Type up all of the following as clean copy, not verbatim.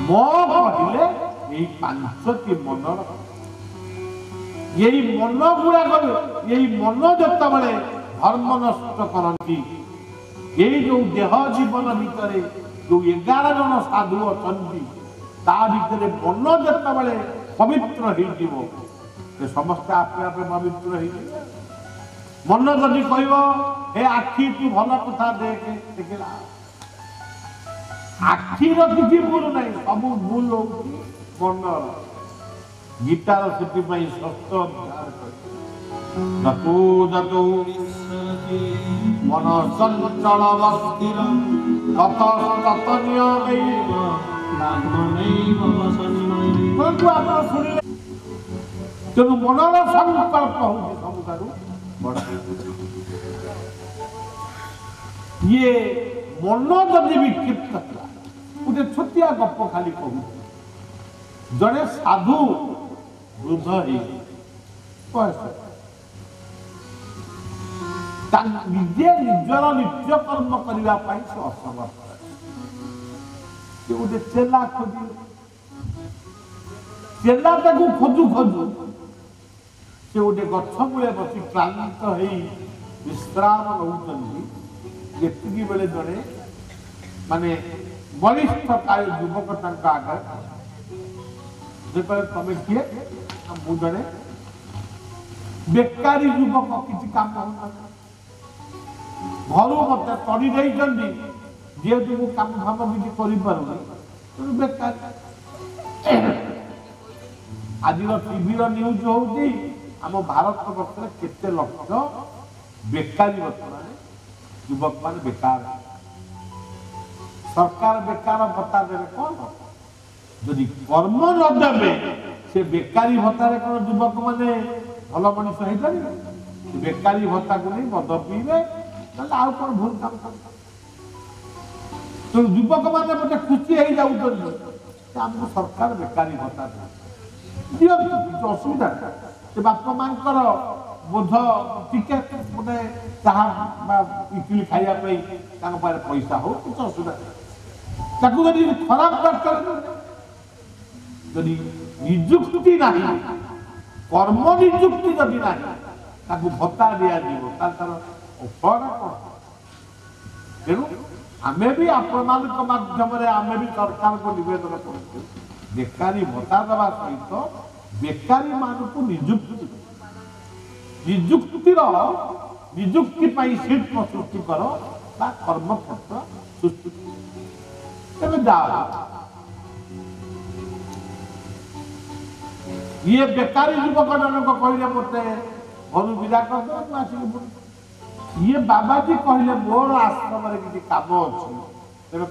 म कहले यही पांचटी मनर यही मन गुड़ाक यही मन जत बड़े धर्म नष्ट करती यही जो देह जीवन भितर जो 11 जन साधु अच्छा भितर मन जत बड़े पवित्र हो समस्त आपे आपे पवित्र हो मन जदि कह हे आखि तू भल कथा देखे देखला आखिर किसी भूल नहीं सब भूल हो मन गीतार से षष्ठ मन चंचल तेणु मनर संकल्प हूँ सबुठार ये मन जदि विक्षिप्त गोटे छोटिया गप खाली कहू जड़े साधु वृद्ध निजे निजर नित्य कर्म करने से असमर्थ गोटे चेला खोज चेला खोजु खोजु से गोटे गछ मूले बस क्लांत हो विश्राम नौकरी बेले जड़े माने वरिष्ठ काय युवक आगे तमें किए मुझे बेकारी युवक किसी काम घर मत तड़ी जेहेतु मु काम फाम किसी कर बेकार आज टीवी न्यूज होती आम भारत वर्ष केते लक्ष बेकारी बर्तमान युवक मान बेकार सरकार बेकार भत्ता देवे कौन जदि कर्म न देवे से बेकारी भत्तार कौन युवक माने भल मनीष हो पारे बेकारी भत्ता को नहीं मद पीबे आउ कौन भूल काम तो युवक मैंने मत खुशी हो जाऊँ सरकार बेकारी भत्ता दियो किसी असुविधा से बापा माँ बोध टिके गोटे चाह इटली खावाई पैसा हो कुछ असुविधा खराब दरकार जदि निजुक्ति ना कर्म निजुक्ति जदि ना भत्ता दिज्व तेणु आम भी आपण माध्यम आम भी सरकार को नवेदन कर बेकारी भत्ता देवा सहित बेकारी मान को निजुक्ति निजुक्तिर निजुक्ति शिल्प सृष्टि कर कर्मक्षेत्र सृष्टि तेज जाओ ये बेकारी युवक जनक कहले मत घर विदा कर ये बाबाजी कहले मोर आश्रम किसी काम अच्छे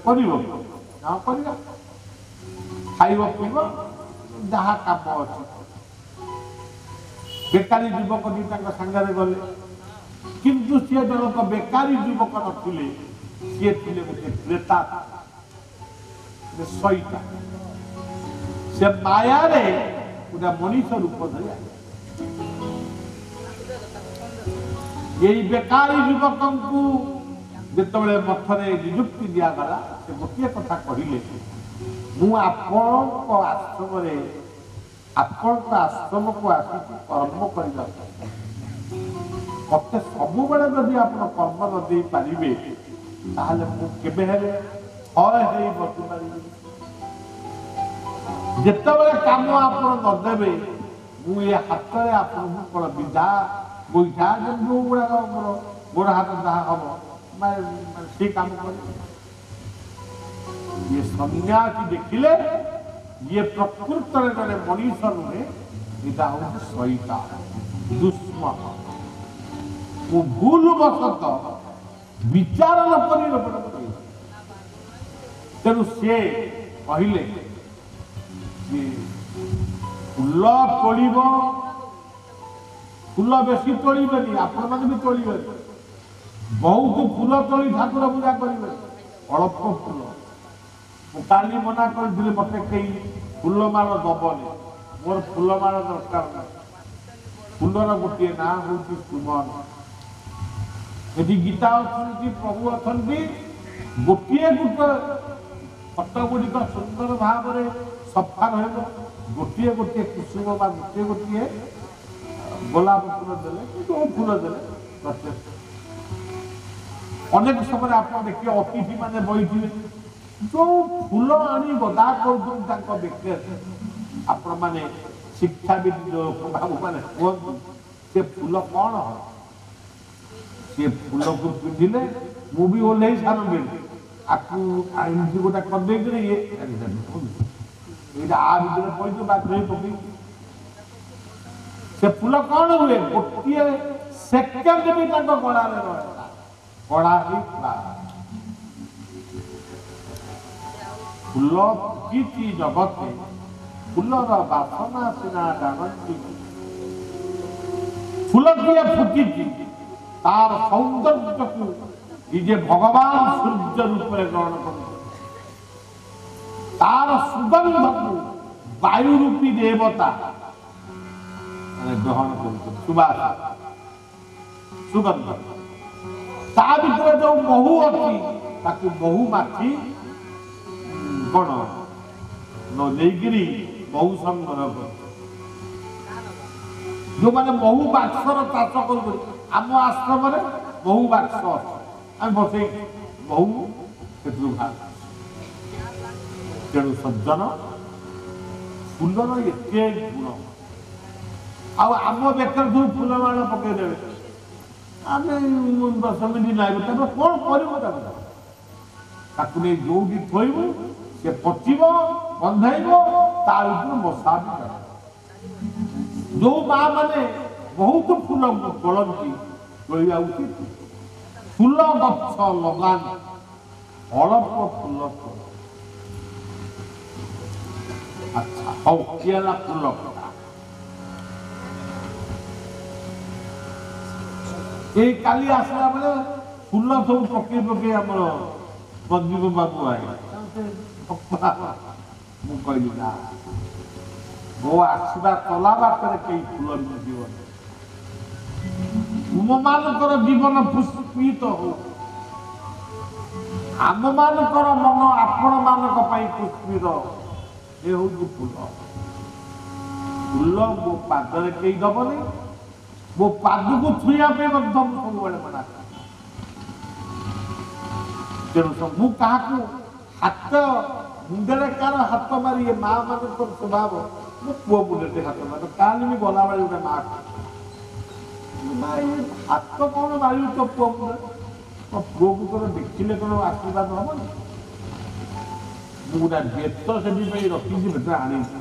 कर खाइब पीब जहाँ काम अच्छे बेकारी युवक दुटा सांगे गले किंतु सी जनक बेकारी युवक नथिले सी थे गोटे क्रेता सईता से माया गोटे मनीष रूप धरी यही बेकारी युवक को जिते मठरे निजुक्ति दिगला से गोटे कथा कहले मु आश्रम को आसी कर्म करने मत सब बेले जदि आप कर्म न दे पारे हय बसी पारि जिते काम आप नदेवे मुझे हाथ में आपको विधा गोईठा जो गुड़ाक गोड़ हाथ जहाँ हम से काम कर ये सन्यासी देखिले ये प्रकृत जड़े मनीष नुहे यहाँ हूँ सईता दुश्मन वो भूल बसत विचार न कर तेणु सी कहले फूल तोड़ फूल बेसी तोड़े आपण मैंने भी तोड़े बहुत फूल तोड़ी ठाकुर पूजा करेंगे अल्प फूल मुझे मना कर मत कई फूलमाल दबने मोर फूलमाल दरकार ना फूलर गोटे ना हूँ सुमन यदि गीता अच्छा प्रभु अच्छा गोटे गोटे ଫଟୋ ଗୁଡ଼ିକ ସୁନ୍ଦର ଭାବରେ ସଫା ରହିବ। ଗୋଟିଏ ଗୋଟିଏ କୁସୁମ ବା ଗୋଟିଏ ଗୋଟିଏ ଗୋଲାପ ଫୁଲ ଦେଲେ କି ଯେଉଁ ଫୁଲ ଦେଲେ ପ୍ରତ୍ୟେକ ଅନେକ ସମୟରେ ଆପଣ ଦେଖିବେ ଅତିଥି ମାନେ ବଇଥିବେ ଯେଉଁ ଫୁଲ ଆଣି ଗଦା କରୁଛନ୍ତି ତାଙ୍କ ବେକରେ ଆପଣ ମାନେ ଶିକ୍ଷାବିତ ବାବୁ ମାନେ କୁହନ୍ତୁ ସେ ଫୁଲ କ'ଣ ହବ? ସେ ଫୁଲକୁ ପିନ୍ଧିଲେ ମୁଁ ବି ଓହ୍ଲେଇ ସାରନ୍ତିନି ଆକୁ ଏମିତି ଗୋଟେ କରିଦେଇକିରି ଏଇଟା ଆ ଭିତରେ ପଡ଼ିଛୁ ବାଧ୍ୟ ପକେଇ ସେ ଫୁଲ କ'ଣ ହୁଏ? ଗୋଟିଏ ସେକେଣ୍ଡ ବି ତାଙ୍କ ଗଳାରେ ରହିଲା ଗଳା ହେଇଥିଲା। ଫୁଲ ଫୁଟିଛି ଜଗତେ ଫୁଲର ବାସନା ସିନା ଜାଣନ୍ତି। ଫୁଲଟିଏ ଫୁଟିଛି ତାର ସୌନ୍ଦର୍ଯ୍ୟକୁ ନିଜେ ଭଗବାନ ସୂର୍ଯ୍ୟ ରୂପରେ ଗ୍ରହଣ କରୁଛନ୍ତି। ତାର ସୁଗନ୍ଧକୁ ବାୟୁ ରୂପୀ ଦେବତା ଗ୍ରହଣ କରୁଛନ୍ତି। ସୁବାସ ସୁଗନ୍ଧ ତା ଭିତରେ ଯୋଉ ମହୁ ଅଛି ତାକୁ ମହୁ ମାଛି କ'ଣ ନେଇକିରି ମହୁ ସଂଗ୍ରହ କରୁ। ଯୋଉମାନେ ମହୁ ବାକ୍ସର ଚାଷ କରୁଛନ୍ତି ଆମ ଆଶ୍ରମରେ ମହୁ ବାକ୍ସ ଅଛି ଆମେ ବସେଇ ମହୁ ସେଥିରୁ ବାହାରୁ। ତେଣୁ ସଜ୍ଜନ ଫୁଲର ଏତେ ଗୁଣ ଆଉ ଆମ ବେକରେ ଯୋଉ ଫୁଲମାଳ ପକେଇଦେବେ ଆମେ 10 ମିନିଟ୍ ଲାଗିବ ତାପରେ କ'ଣ କରିବୁ? ତାକୁ ନେଇ ଯୋଉଠି ଥୋଇବୁ ସେ ପଚିବ ଗନ୍ଧାଇବ ତା ଉପରୁ ମଶା ବି ଯାଏ। ଯୋଉ ମା ମାନେ ବହୁତ ଫୁଲ ତୋଳନ୍ତି ତୋଳିବା ଉଚିତ। ଫୁଲ ଗଛ ଲଗାନ୍ତି ଅଳ୍ପ ଫୁଲ ତୋଳ। ଆଚ୍ଛା ହଉ କିଏ ହେଲା ଫୁଲ କଥା। ଏଇ କାଲି ଆସିଲା ବେଳେ ଫୁଲ ସବୁ ପକେଇ ପକେଇ ଆମର ମଞ୍ଜୁର ବାବୁ ଆଇଲେ। ମୁଁ କହିଲି ନା ମୋ ଆସିବା ଚଲା ବାଟରେ କେହି ଫୁଲ ମିଳିବ। ତୁମମାନଙ୍କର ଜୀବନ ପୁଷ୍ପିତ ହଉ। ଆମମାନଙ୍କର ମନ ଆପଣ ମାନଙ୍କ ପାଇଁ ପୁଷ୍ପିତ ଏ ହଉଛି ଫୁଲ। ଫୁଲ ମୋ ପାଦରେ କେହି ଦବନି। ମୋ ପାଦକୁ ଛୁଇଁବା ପାଇଁ ମଧ୍ୟ ମୁଁ ସବୁବେଳେ ମନା କରେ। ତେଣୁ ମୁଁ କାହାକୁ ହାତ ମୁଣ୍ଡରେ କାହାର ହାତ ମାରି ମା ମାନଙ୍କର ସ୍ୱଭାବ ମୋ ପୁଅ ମୁଣ୍ଡରେ ହାତ ମାର କାଲି ବି ଗଲାବେଳେ ଗୋଟେ ମା ହାତ କ'ଣ ମାରିବୁ ତୋ ପୁଅ ମୁଣ୍ଡରେ? ମୋ ପୁଅକୁ ତୋର ଦେଖିଲେ କ'ଣ ଆଶୀର୍ବାଦ ହବନି? ମୁଁ ଗୋଟେ ବେତ ସେଥିପାଇଁ ରଖିଛି ବେତ ଆଣିଛି।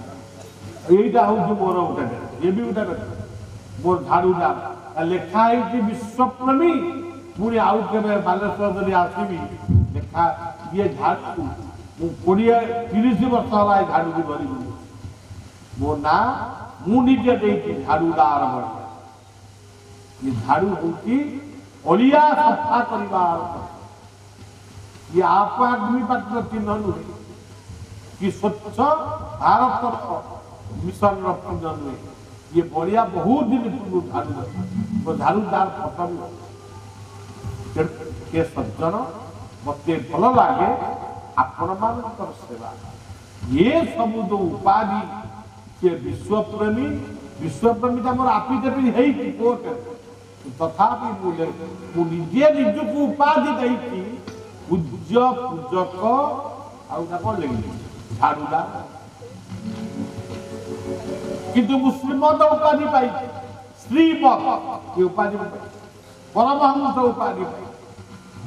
ଏଇଟା ହଉଛି ମୋର ଗୋଟେ ବେତ ଇଏ ବି ଗୋଟେ ବେତ ମୋର ଝାଡୁଟା ଲେଖା ହେଇଛି ବିଶ୍ୱପ୍ରେମୀ। ପୁଣି ଆଉ କେବେ ବାଲେଶ୍ୱର ଯଦି ଆସିବି ଲେଖା ଇଏ ଝାଡୁ ମୁଁ 20-30 ବର୍ଷ ହେଲା ଏ ଝାଡୁକୁ ଧରିବି। ମୋ ନାଁ ମୁଁ ନିଜେ ଦେଇଛି ଝାଡୁଦାର ବଳି। ये झाड़ू होती अलिया सफा करिवार ये आप आदमी पात्र चिन्ह नुहे कि स्वच्छ भारत मिशन चिन्ह नुहे। ये बढ़िया बहुत दिन पूर्व झाड़ू तो झाड़ूदार फटो के सज्जन मत भल लगे आपण मान सेवा ये सब जो उपाधि से विश्वप्रेमी विश्वप्रेमी मोर आपिदेपी कोर्ट तथापि निजे निजको उपाधि देती पूज्य पूजक झाड़ूदार किंतु मुस्लिम उपाधि पाई श्रीमत ये उपाधि परमहंस उपाधि पाई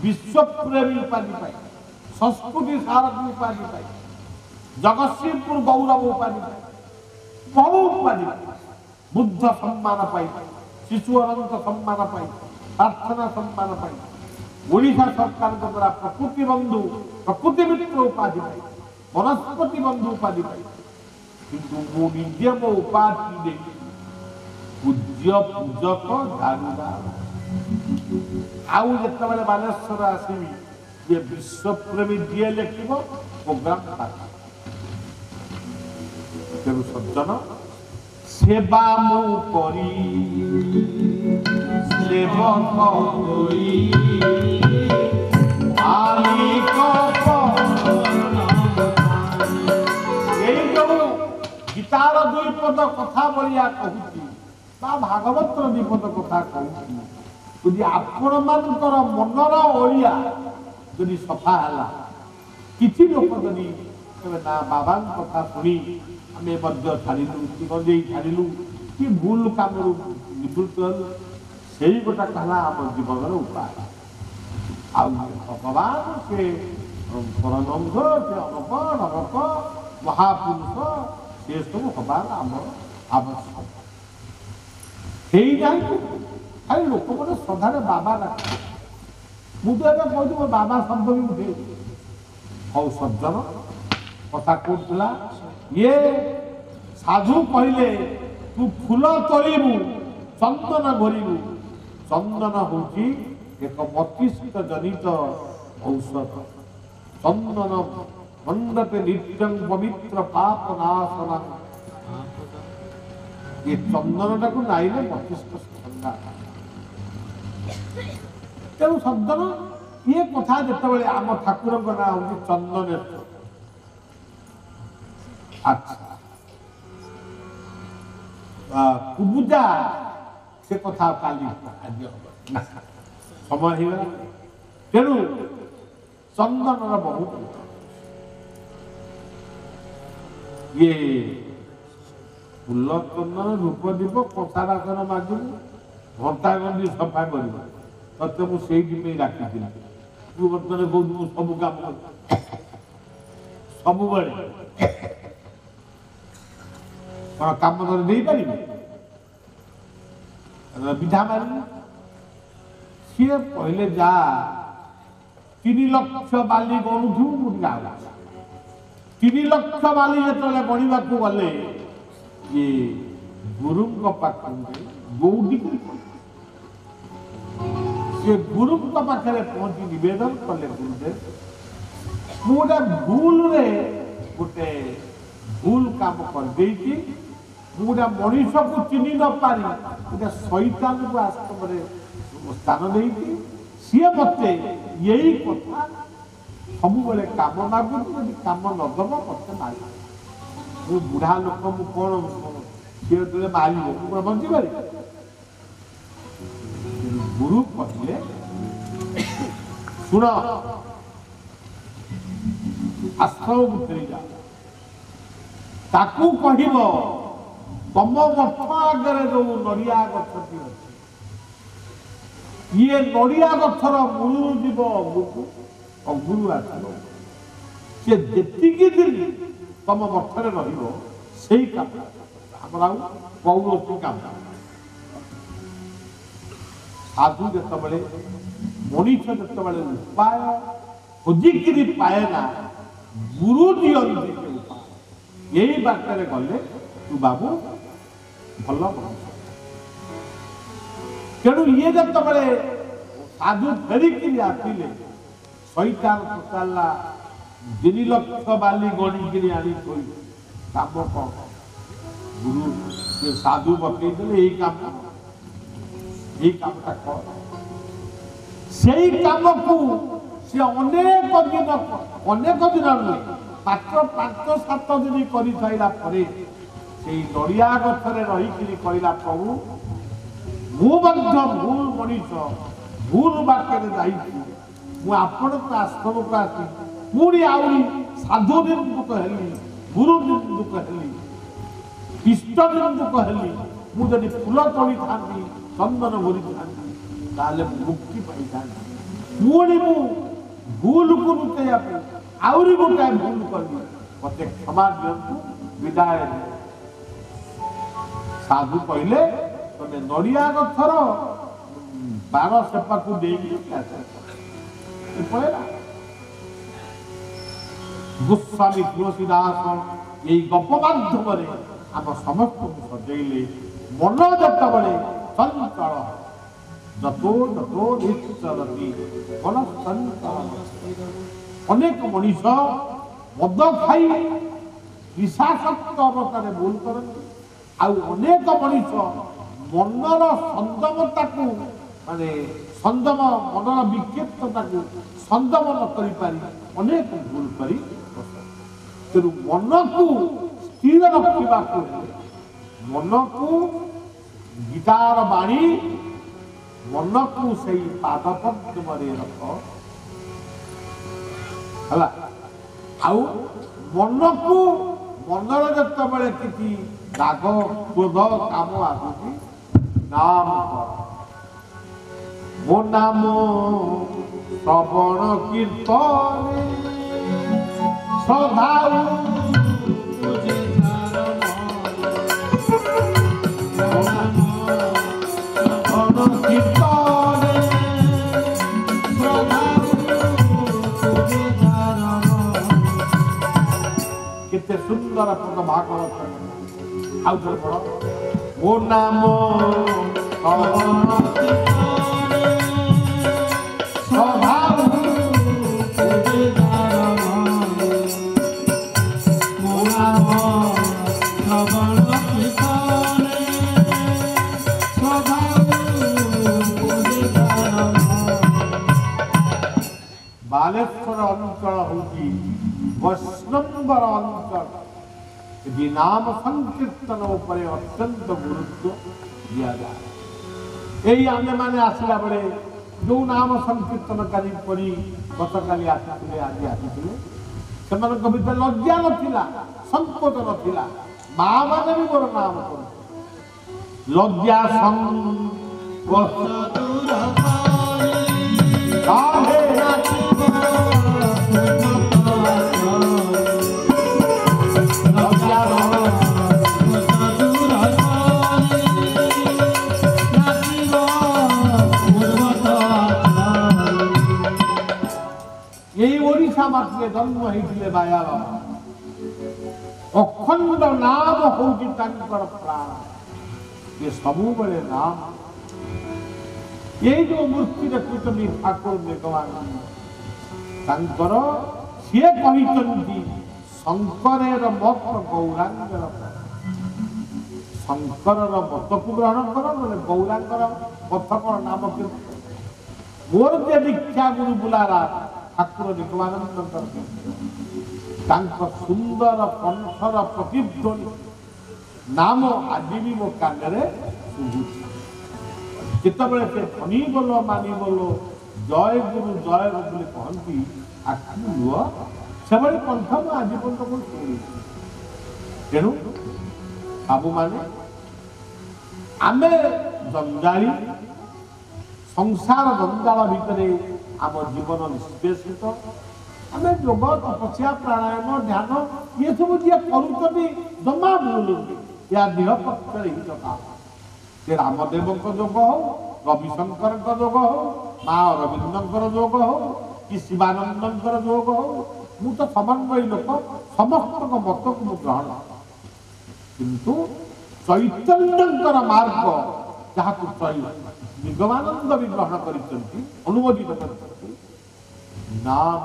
विश्वप्रेमी उपाधि पाई संस्कृति सारथी उपाधि पाई जगतसिंहपुर गौरव उपाधि पाई बहुत उपाधि पाई बुद्ध सम्मान पाई शिशु अनंत सम्मान पाई प्रार्थना सम्मान पाई ओडिशा सरकार द्वारा प्रकृति बंधु प्रकृति मित्र उपाधि पाई वनस्पति बंधु उपाधि पाई किंतु मो निजे मो उपाधि दे पूज्य पूजक झाड़ूदार आउ जेतबेले बालेश्वर आसीबी ये विश्वप्रेमी दिए लिखिबो प्रोग्राम था तेरु सज्जन सेवा मु करी सेवक होई मालिक गीतार दुई पद कथा भलिया कहूची बा भागवतर दुई पद कथा कहूची यदि आपण मानकर मनर ओलिया यदि सफा है किसी लोक यदि ना बाबा कथा शुणी आम छाड़ू कि गंजे छाड़ू कि भूल कम निवृत्त से गोटा कहला आम जीवन उपाय आ भगवान से परमहंस से अनक नरक महापुरुष से सब हबार आम आवश्यक खाली लोक मैंने श्रद्धा बाबा डाक मुझे कहती मो बाबा शब्द भी उठे हौ सज्जन कथा कहला ये साधु कहले तू फूल तोड़ू चंदन घोरू चंदन हूँ एक मस्तिष्क जनित औषध चंदन मंडते नित्यं पवित्र पाप नाशना ये चंदन टाक नाइले मस्तिष्क ठंडा तेणु सज्जन ये कथा जिते आम ठाकुर ना हूँ चंदनेश्वर अच्छा कुबुजा से कथा काली समय हो तेणु चंदन बहुत ये फूल चंदन रूप दीप कथादासन मागू घंटा गंडी सफा कर ते मुझे डाकी तू बर्तमान बहुत सब काम सब काम नहीं पारि विधा मारि सी पहले जा 3 लाख बाली गणुथु मुझे 3 लाख बाली जो गणवा गले ये गुरु पाखे गौडी से गुरु पाखे पहुंची निवेदन कले गुरुदेव गोटे भूल रे गोटे भूल काम कर गोटे मनीष को चिन्ह न पारी गोटे शैतान को आश्रम स्थान देती सी मत यही कथा सब बेले काम मागु काम नदब मत मार मु बुढ़ा लोक मु कौन सी जो मार बंची पारि गुरु कहले शुण आश्रम भितर जा ताकू कहब तम मठ आगे जो नड़िया गछटी अच्छी ये नड़िया गछर मूलू जीव अगुक अगुरु आसब सी जी दिन तम मठरे रही काम कौन काम साधु जिते मनीष जिते उपाय खोजिकी पाए ना गुरु दिखती उपाय यही बाटर गले तू बाबू भल तेणु ये जिते साधु फेरिकी आसिले शैतान पचारा 3 लाख बाली गणिकी आनी काम कौन गुरु से साधु बतई यही कामटा कर से काम को सी अनेक दिन मात्र 5-7 दिन कर सारा नड़िया गछरे रही कहला प्रभु मुझे भूल मनीष भूल बाटे मुझे आश्रम को आसी पुणी आहरी साधु निर्मुख हेली गुरु निर्मुख हेली इष्ट निर्मुख हेली मुझे फूल तोड़ी था चंदन भरी था मुक्ति पाई था पुणी मु भूल को लुचाइया आहरी गोटाए भूल करी मत क्षमा दिंतु विदाय साधु कहले तुम नड़िया गछर 12 सेपा को पड़ेगा गोस्वामी तुलसीदास यही गप माध्यम आम समस्त को सजैले मन जतबले चंचल जतो जतो निश्चलती मन चंचल अनेक मनीष मद खाई निशासक्त अवस्था भूल करती अनेक मनीष मनर संयमता को माने संयम मनर विक्षिप्तता को संयम न करी पारी अनेक भूल करी तेणु मन को ସ୍ଥିର ରଖିବାକୁ ମନକୁ ଗୀତାର ବାଣୀ ମନକୁ ସେଇ ପାଦ ପଦ୍ମରେ ରଖ ହେଲା। ଆଉ ମନକୁ ମନର ଯେତେବେଳେ କିଛି ରାଗ କ୍ରୋଧ କାମ ଆସୁଛି ନାମ କର। ମୋ ନାମ ଶ୍ରବଣ କୀର୍ତ୍ତନେ ସଦାଉ केते सुंदर पद भागवत आउ थोड़े पढ़ मो नाम बालेश्वर अंचल होगी वैष्णवर अंचल यदि नाम संकीर्तन उपरे अत्यंत गुरुत्व दिया जाए। यही आमे माने आसला बेले जो नाम संकीर्तन करी परी गतकाली आसिले आज आसिले सेमानक भितर लज्जा नथिला संकोच नथिला मां माने भी मोर नाम कर लज्जा संकोच दूर काहे मात्रे जन्म होइथिले बाया बाबा अखंड नाम होउची तांकर प्राण ये सबु बळे नाम ये जो मूर्ति देखुछनी ठाकुर मेघवानंद तांकर से कहितंती शंकरेर मत गौरांगर शंकरर मत को ग्रहण कर माने गौरांगर मत को नाम के मोर जे दीक्षा गुरु बुलारा ठाकुर मेघवानंद सुंदर कंठर प्रतिध्वनि नाम आज भी मो कान जितेबाला से ध्वनि बोलो मानी बोलो जय गुरु बोली कहती आखि लुह से कंठ मु आज पर्यटन शुणी तेणु बाबू माने आमे जंजाली संसार जंजाल भितर आम जीवन निष्पेषित आम योग तपस्या प्राणायाम ध्यान ये सब जी करुँच जमा भूल या देह पक्ष हित काम से रामदेव योग हो रविशंकर योग हो माँ अरविंदर योग हो कि शिवानंद योग हो मु तो समन्वयी लोक समस्त मत को ग्रहण किंतु चैतन्य मार्ग जहाँ मेघवानंद भी ग्रहण कर अनुमोदित कर नाम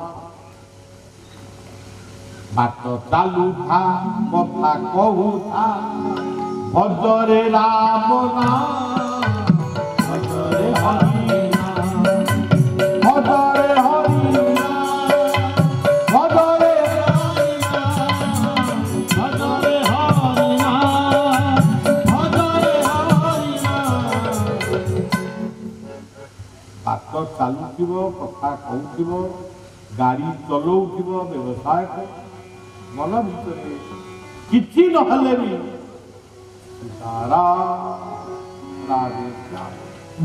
बात चालू था कथा कहू था भजरे राम नाम भजरे हरि भजरे हरि भजरे भजरे हरि भजरे हरि बात चालू कथा कहू गाड़ी चलाऊ व्यवसाय मन भर कि भी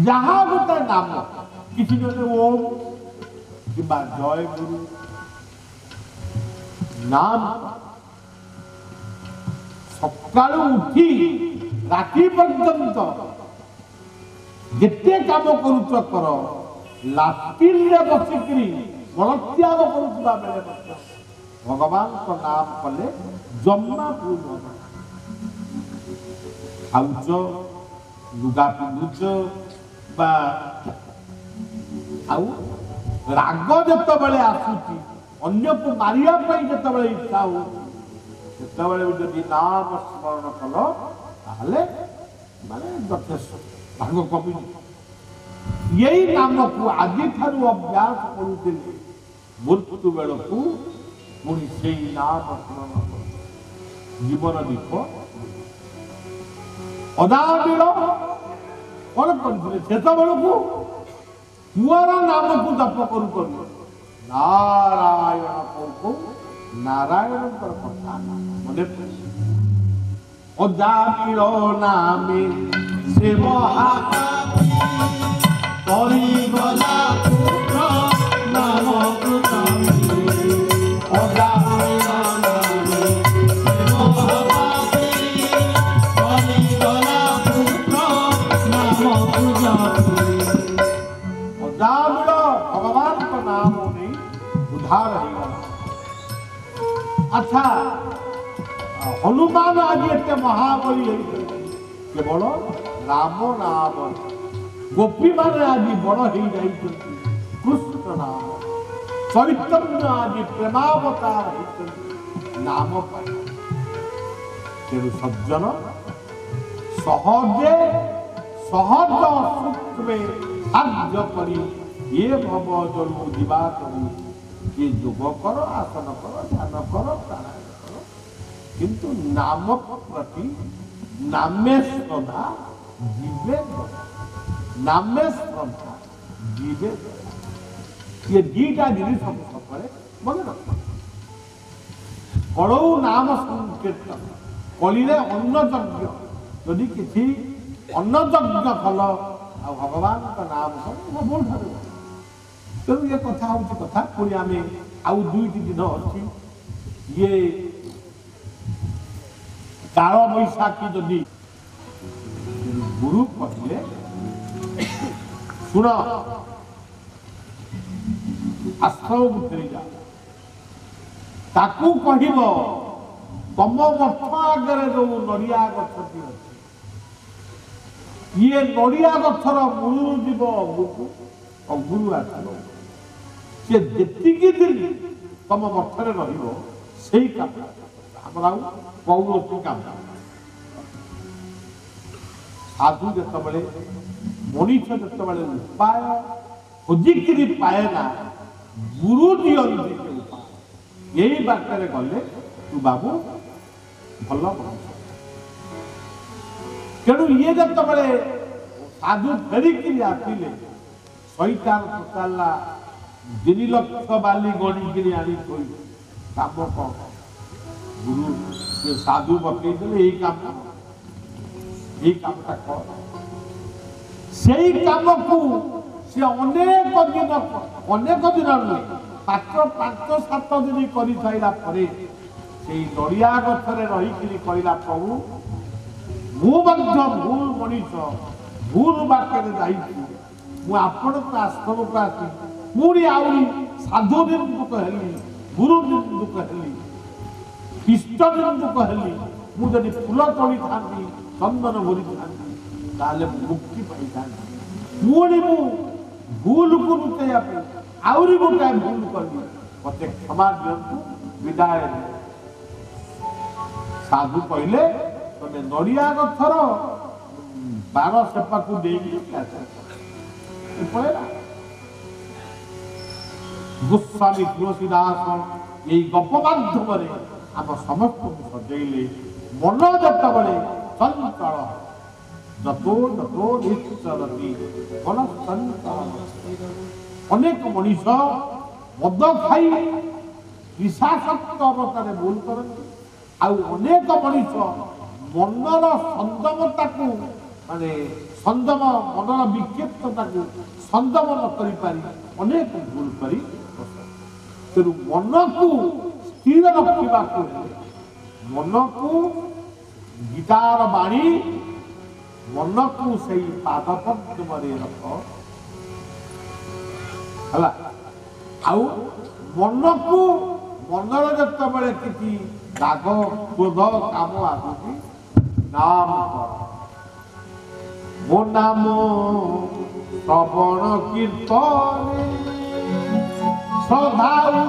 जहाँ गोटे नाम किसी ओम कि जय गुरु नाम सकाल उठी राति पर्यंत जिते काम कर लाट्रिन बसिकी मलत्याग करुवा बेले भगवान को नाम कले जम्मा भूल खाऊच लुगा पिंधुच राग जिते आसूची अन्य को मारिया जिते इच्छा हो भी नाम स्मरण कल ताहले माने यथेष्ट राग कमी यही नाम को आज अभ्यास करुले मृत्यु बेल को पुणी से नाम स्मरण जीवन दीप अदाबिल कौन करते बेलू पुअर नाम को जप करू करू नारायण कौ नारायण कथा मन अदाबिल नामे से महापापी परिगला पुत्र नाम भगवान का नाम उद्धार अच्छा हनुमान आज एत महाबली केवल राम नाम गोपी मान आज बड़ हो कृष्ण नाम चैतन्य आज प्रेमावतार नाम तेणु सज्जन सहजे सहज सुख में साध्य करी ये भव जलू दिवा करी ये योग कर आसन कर ध्यान कर प्राणायाम कर किंतु नाम प्रति नामे श्रद्धा जीवे नामे श्रद्धा जीवे ये दीटा जिनिस हम सबले मन रख कड़ौ नाम संकीर्तन कलिले अन्न यज्ञ यदि किसी अन्न यज्ञ फल आ भगवान का नाम बोल तेणु ये कथा हूँ कथा पुणी आम आउ दुईटी दिन अच्छी ये काल बैशाखी जदि गुरु कहले शुण आश्रम को फेरी जा ताकू कहब तम मठ आगे जो नड़िया गछटी अच्छी ये नड़िया गछर मूलू जीव अगुक अगुरु आसो सी जी दिन तम मठरे रही काम कौन काम साधु जिते मनीष जिते उपाय खोजिकी पाए ना गुरु दिखते उपाय यही बाटर गले तू बाबू भल तेणु ये जिते साधु फेरिकी आसिले शैतान पचारा 2 लक्ष बाली गणिकी आनी काम कौन गुरु से साधु बकई यही कामटा कर से काम को सी अनेक दिन मात्र 5-7 दिन कर सारा नड़िया गछरे रही कहला प्रभु मुझे भूल मनीष भूल बाटर जा आपण आश्रम को आसी पुणी आई साधु निंदुक हेली गुरु निंदुक हेली इष्ट निंदुक हेली मुझे फूल तोड़ी था चंदन भरी था मुक्ति पाई था पुणी मु भूल को लुचाइया आहरी गोटाए भूल कली मत क्षमा दिंतु विदाय साधु कहले तुम नड़िया गछर 12 सेपा को पड़ेगा गोस्वामी तुलसीदास यही गप माध्यम आम समस्त को सजैले मन जत बड़े चंचल जतो जतो निश्चरती मन चंचल अनेक मनीष मद खाई निशासक्त अवस्था भूल करती अनेक मनीष मनर संयमता को माने संयम मनर विक्षिप्तता को संयम न करी पारी अनेक भूल करी तेणु मन को स्थिर रखा मन को गीतार बाणी मन को सही पाद पद्म रख आउ मन को मनर जिते किसी राग क्रोध काम आसुची नाम मो नाम श्रवण कीर्तन श्रद्धाऊ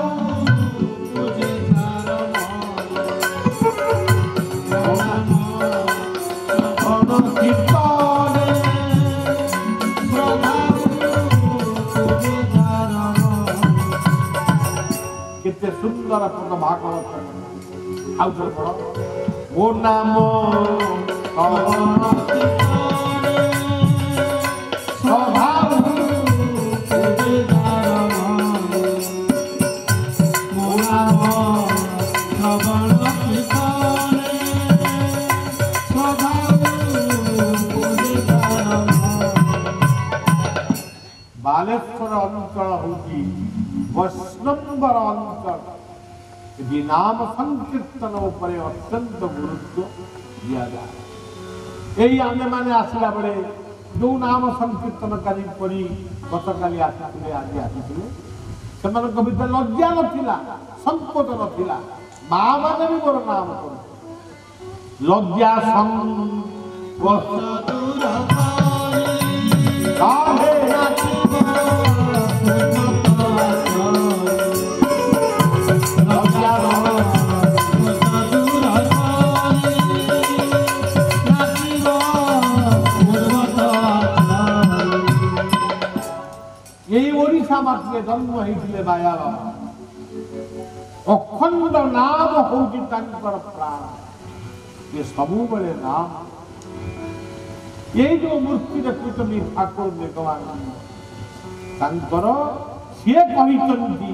केते सुंदर पद भागवत आउ ମୋ ନାମ बालेश्वर अंचल हूँ वैष्णवर अंचल यदि नाम संकीर्तन उपर अत्यंत गुरुत्व दिया जाए यही आमे मैंने आसला बेले जो नाम संकीर्तन करी पड़ी गतकाली आसी आज आसी से भीतर लज्जा नाला संकोच नाला माँ मैंने भी मोर नाम कर लज्जा यही ओडिशा माटे जन्म होते बाया बाबा अखंड नाम हूँ प्राण ये सबू बड़े नाम यही जो मूर्ति देखुं ठाकुर मेघवानंद सी कहते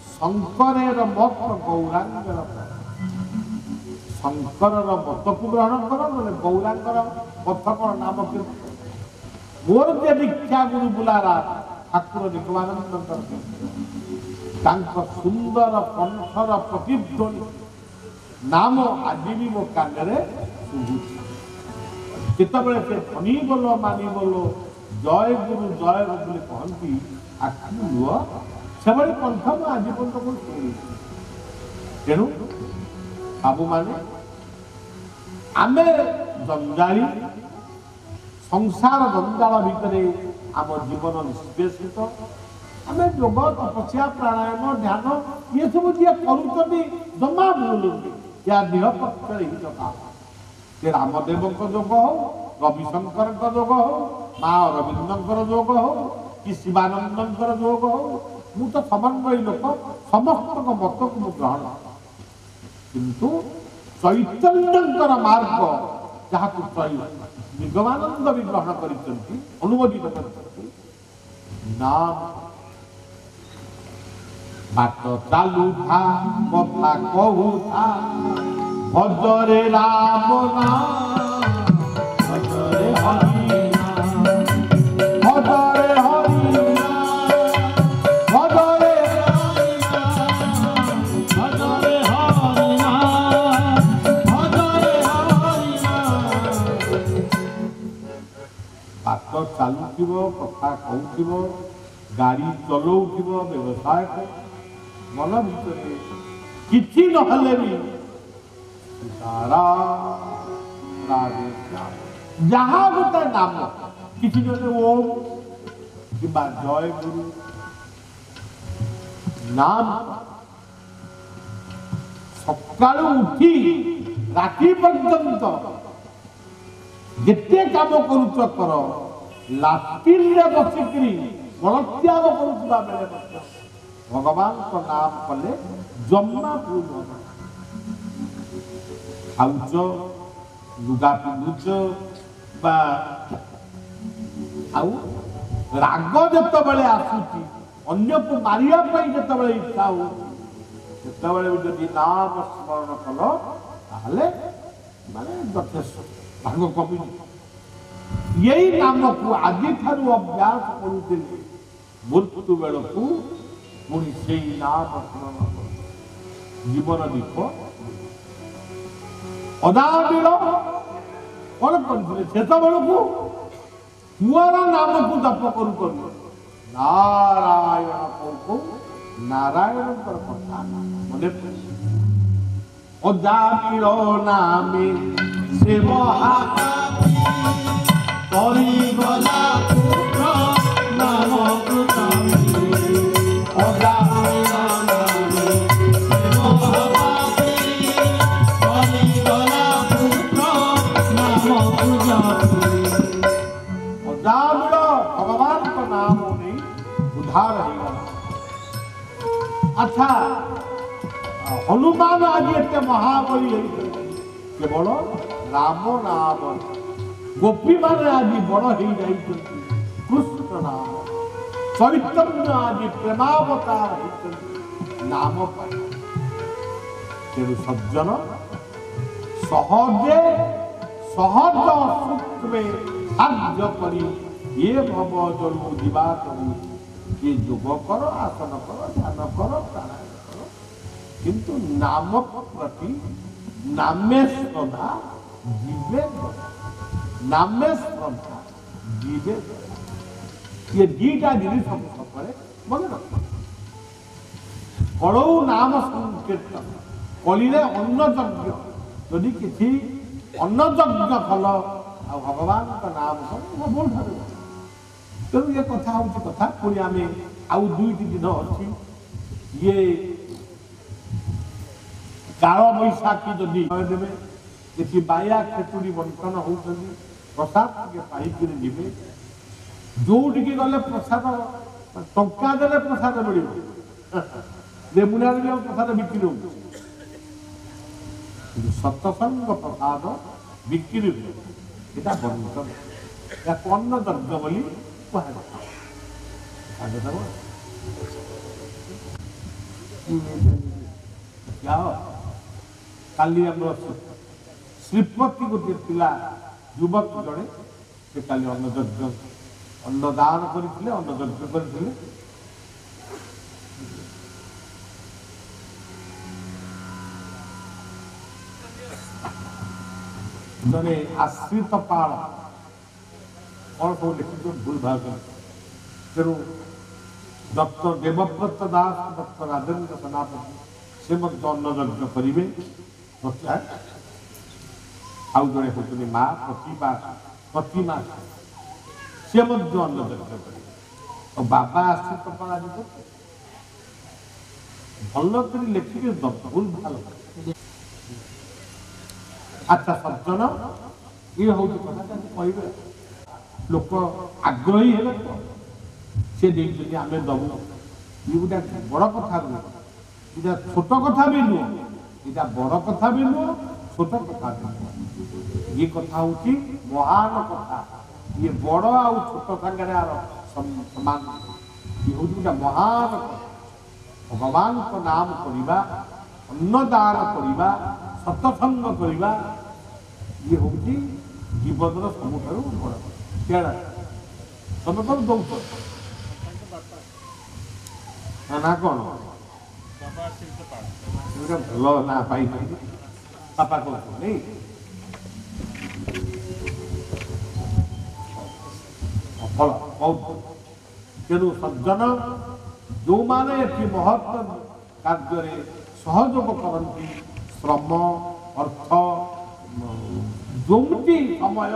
शंकर मत गौरांगर शंकर मत को ग्रहण कर ना गौरांगर मत कौन नाम मोर जे दीक्षा गुरु बुलारा ठाकुर मेघवानंद सुंदर कंठर प्रतिध्वनि नाम आज भी मो कान जितेबाला से धनी बोलो मानी बोलो जय गुरु बोली कहती आखि लुह से कंठ मुझे आज पर्यटन शुणी तेणु बाबू माने आमे जंजाली संसार जंजाल भितर आम जीवन निष्पेषित आम योग तपस्या प्राणायाम ध्यान ये सब जी कर जमा भूल या देह पक्ष ही रामदेव जोग हो रविशंकर जोग हो माँ अरविंदर जोग हो कि शिवानंद जोग हो मु तो समन्वयी लोक समस्त मत को ग्रहण किंतु चैतन्य मार्ग जहाँ मेघवानंद भी ग्रहण कर अनुमोदित कर नाम बाट चालू था कथा कहू था भजरे राम नाम भजरे हरि नाम भजरे हरि नाम भजरे हरि नाम भजरे हरि नाम भजरे हरि नाम बाट चालुथिबो कथा कहूथिबो गाड़ी चलाउथिबो व्यवसाय मन भितर किछि नहले भी सारा जहाँ गोटे नाम किसी ओम कि जय गुरु नाम सकाल उठी राति पर्यंत जिते काम करुच कर लाटिन बसिकी मलत्याग करुवा बेले भगवान को नाम कले जमा भूल खाऊच लुगा पिंधुच राग जिते बड़े आसूची अन्य को मारिया जिते बड़े इच्छा हो जदि नाम स्मरण कल ताहले माने यथेष्ट भाग कमी यही नाम को आदि ठारू अभ्यास करुले मृत्यु बेल को पुणी से नाम स्मरण जीवन दीप अदाबिल कौन करते से बेलू पुअर नाम को जप करू नारायण कौ नारायण कथा मन अदाबिल नामे से महागला नाम भगवान का नाम नहीं उधार अच्छा हनुमान आज एत महाबली केवल राम नाम गोपी माने आज बड़ हो जाई कृष्ण नाम चैतन्य आज प्रेमावतार नाम पाई तेणु सज्जन सहजे सहज सुख में साध्य करी ये भव जलु दिवा करी ये योग कर आसन कर ध्यान कर प्राणायाम कर किंतु नाम प्रति नामे श्रद्धा जीवे नामे श्रद्धा जीवे ये दीटा जिनिस हम सबरे मन रख कलौ नाम संकीर्तन कलिले अन्न यज्ञ यदि किसी अन्न यज्ञ फल आ भगवान का नाम बोल भावे तेणु ये कथा हूँ कथा पुणी आम आउ दुईटी दिन अच्छी ये काल बैशाखी जदि देवे किसी बाया खेचुड़ी बंटन होती प्रसाद टे पाइक जी जो गले प्रसाद टंका देले प्रसाद मिल रेमुना प्रसाद बिक्री हो सत्संग प्रसाद बिक्री यहाँ बंटन या अन्न यज्ञ बोली काली श्रीपति गोटे पिला युवक जड़े से काली अन्न यज्ञ अन्नदान करते अन्न यज्ञ करते जने आश्रित पाल कौन सब लिखित भूल भाग तेणु डॉक्टर देवव्रत दास डॉक्टर राजेन्द्र सेनापति से अन्न यज्ञ करेंगे आउ जड़े होती माँ प्रतिमा सी अन्न यज्ञ करेंगे और बाबा आश्रित पाल आज भल कर लिखिके भूल भाग अच्छा सज्जन ये हूँ कथा कहे लोक आग्रही है सी देखते आम दबू ये गोटे बड़ कथा नुह ये छोट कथा भी नुह ये बड़ कथा भी नुह छोट कथा भी नुह ये कथा हूँ महान कथा ये बड़ आ छोट सागर समान ये हूँ गोटे महान कथा भगवान को नाम करवा अन्नदान करवा सत्संग करवा ये हूँ जीवन सबुठ बड़ क्या तुम कौन दौच ना कौन भल ना पाई पापा कौन नहीं फल बहुत तेणु सज्जन जो माने महत्व कार्य सहयोग करती श्रम अर्थ जोटी समय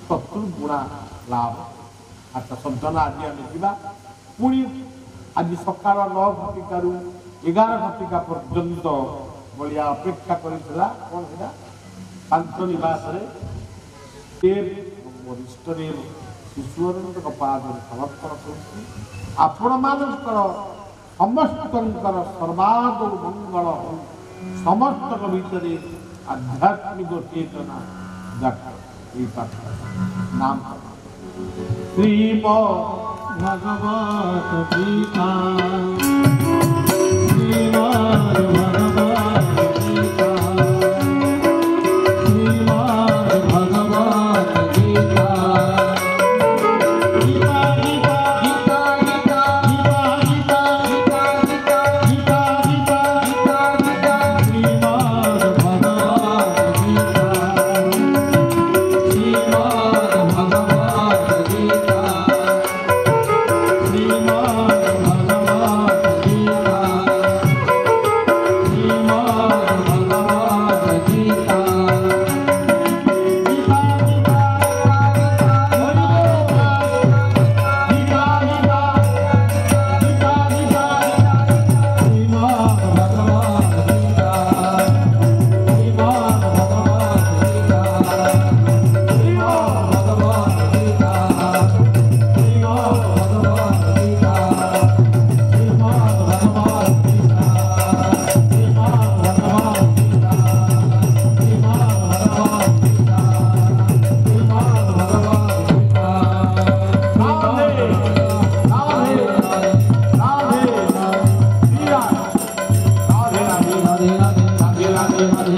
चतुर्गुणा लाभ अच्छा सज्जन आज आम जा पुणी आज सकाल 9 घटिकार 11 घटिका पर्यंत भाया अपेक्षा करा कौन है पांच निवास वरिष्ठ शिशु पाद समर्पण कर समस्त सर्वाद मंगल हो समस्त भीतर आध्यात्मिक चेतना नाम श्रीमद् भगवत गीता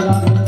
Namaste.